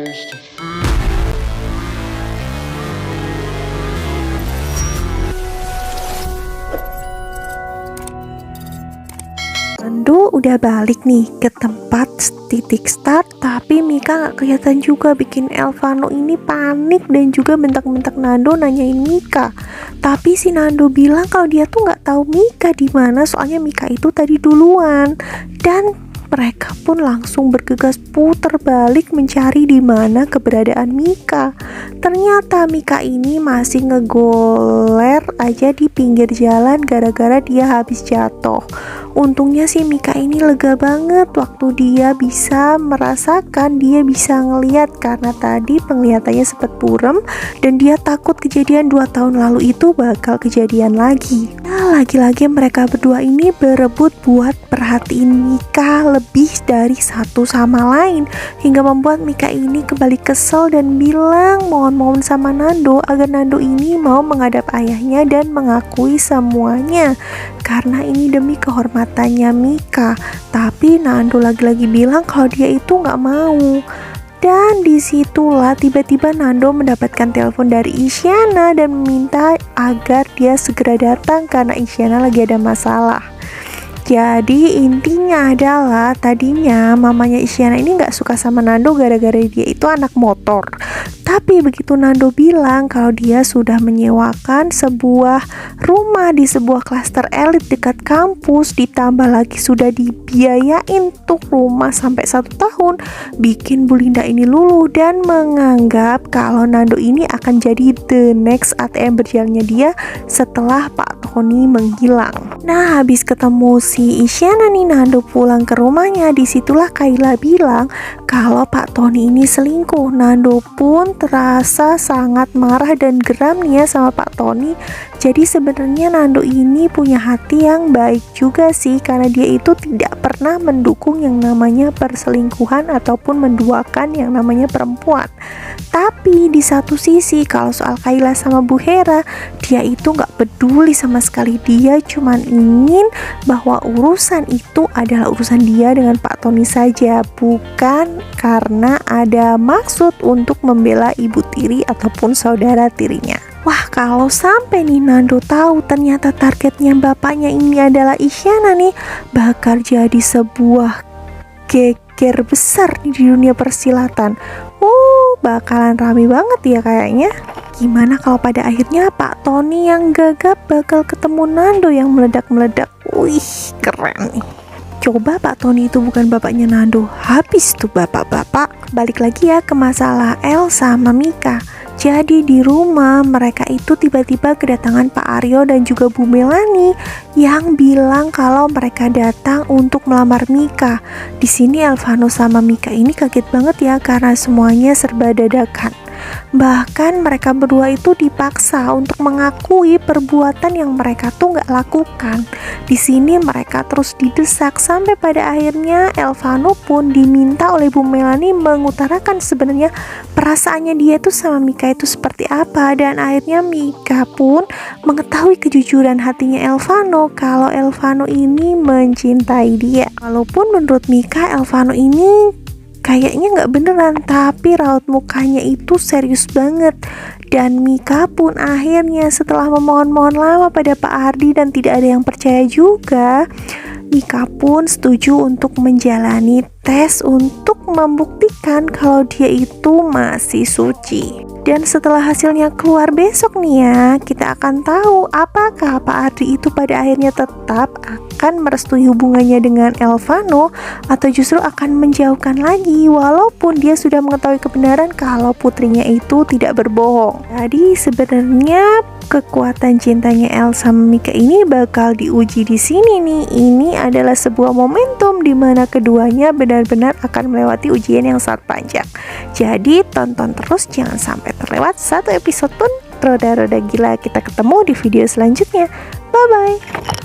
Nando udah balik nih ke tempat titik start, tapi Mika gak kelihatan juga, bikin Elvano ini panik dan juga bentak-bentak Nando nanyain Mika. Tapi si Nando bilang kalau dia tuh gak tahu Mika di mana, soalnya Mika itu tadi duluan. Dan mereka pun langsung bergegas putar balik mencari di mana keberadaan Mika. Ternyata Mika ini masih ngegoler aja di pinggir jalan gara-gara dia habis jatuh. Untungnya sih Mika ini lega banget waktu dia bisa merasakan, dia bisa ngeliat, karena tadi penglihatannya sempat buram dan dia takut kejadian 2 tahun lalu itu bakal kejadian lagi. Nah, lagi-lagi mereka berdua ini berebut buat perhatiin Mika lebih dari satu sama lain, hingga membuat Mika ini kembali kesel dan bilang mohon-mohon sama Nando agar Nando ini mau menghadap ayahnya dan mengakui semuanya, karena ini demi kehormatannya Mika. Tapi Nando lagi-lagi bilang kalau dia itu nggak mau. Dan disitulah tiba-tiba Nando mendapatkan telepon dari Isyana dan meminta agar dia segera datang karena Isyana lagi ada masalah. Jadi intinya adalah tadinya mamanya Isyana ini gak suka sama Nando gara-gara dia itu anak motor. Tapi begitu Nando bilang kalau dia sudah menyewakan sebuah rumah di sebuah klaster elit dekat kampus, ditambah lagi sudah dibiayain tuh rumah sampai 1 tahun, bikin Bu Linda ini luluh dan menganggap kalau Nando ini akan jadi the next ATM berjalannya dia setelah Pak Tony menghilang. Nah, habis ketemu si Isyana nih, Nando pulang ke rumahnya. Disitulah Kayla bilang kalau Pak Tony ini selingkuh. Nando pun terasa sangat marah dan geram nih ya sama Pak Tony. Jadi sebenarnya Nando ini punya hati yang baik juga sih, karena dia itu tidak pernah mendukung yang namanya perselingkuhan ataupun menduakan yang namanya perempuan. Tapi di satu sisi kalau soal Kayla sama Bu Hera, dia itu gak peduli sama sekali. Dia cuman ingin bahwa urusan itu adalah urusan dia dengan Pak Tony saja, bukan karena ada maksud untuk membela ibu tiri ataupun saudara tirinya. Wah, kalau sampai nih Nando tahu ternyata targetnya bapaknya ini adalah Isyana nih, bakal jadi sebuah geger besar nih di dunia persilatan. Bakalan rame banget ya kayaknya. Gimana kalau pada akhirnya Pak Tony yang gagap bakal ketemu Nando yang meledak-meledak. Wih, keren nih. Coba Pak Tony itu bukan bapaknya Nando, habis tuh bapak-bapak. Balik lagi ya ke masalah El sama Mika. Jadi di rumah mereka itu tiba-tiba kedatangan Pak Aryo dan juga Bu Melani yang bilang kalau mereka datang untuk melamar Mika. Di sini Elvano sama Mika ini kaget banget ya karena semuanya serba dadakan. Bahkan mereka berdua itu dipaksa untuk mengakui perbuatan yang mereka tuh nggak lakukan. Di sini mereka terus didesak sampai pada akhirnya Elvano pun diminta oleh Bu Melani mengutarakan sebenarnya perasaannya dia tuh sama Mika itu seperti apa, dan akhirnya Mika pun mengetahui kejujuran hatinya Elvano kalau Elvano ini mencintai dia. Walaupun menurut Mika Elvano ini kayaknya nggak beneran, tapi raut mukanya itu serius banget. Dan Mika pun akhirnya setelah memohon-mohon lama pada Pak Ardi dan tidak ada yang percaya juga, Mika pun setuju untuk menjalani tes untuk membuktikan kalau dia itu masih suci. Dan setelah hasilnya keluar besok nih ya, kita akan tahu apakah Pak Ardi itu pada akhirnya tetap akan merestui hubungannya dengan Elvano atau justru akan menjauhkan lagi walaupun dia sudah mengetahui kebenaran kalau putrinya itu tidak berbohong. Jadi sebenarnya kekuatan cintanya El sama Mika ini bakal diuji di sini nih. Ini adalah sebuah momentum di mana keduanya benar-benar akan melewati ujian yang sangat panjang. Jadi tonton terus, jangan sampai terlewat satu episode pun. Roda-roda gila, kita ketemu di video selanjutnya. Bye bye.